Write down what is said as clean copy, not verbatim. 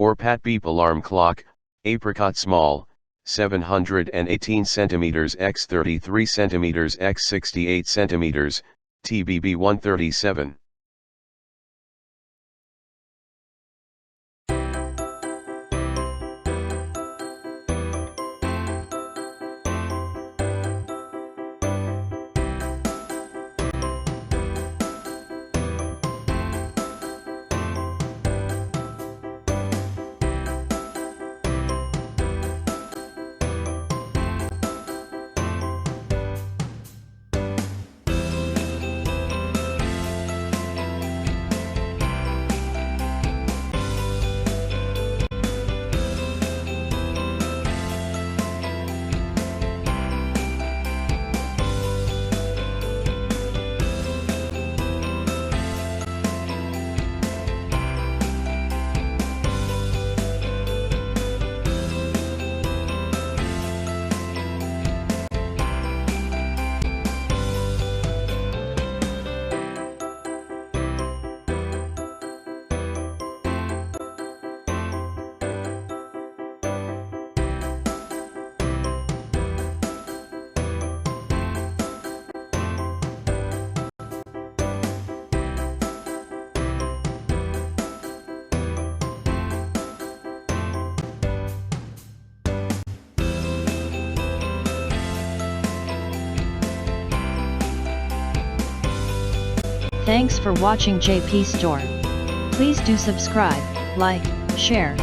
Orpat beep alarm clock, Apricot small, 718 cm x 33 cm x 68 cm, TBB 137. Thanks for watching JP Store. Please do subscribe, like, share,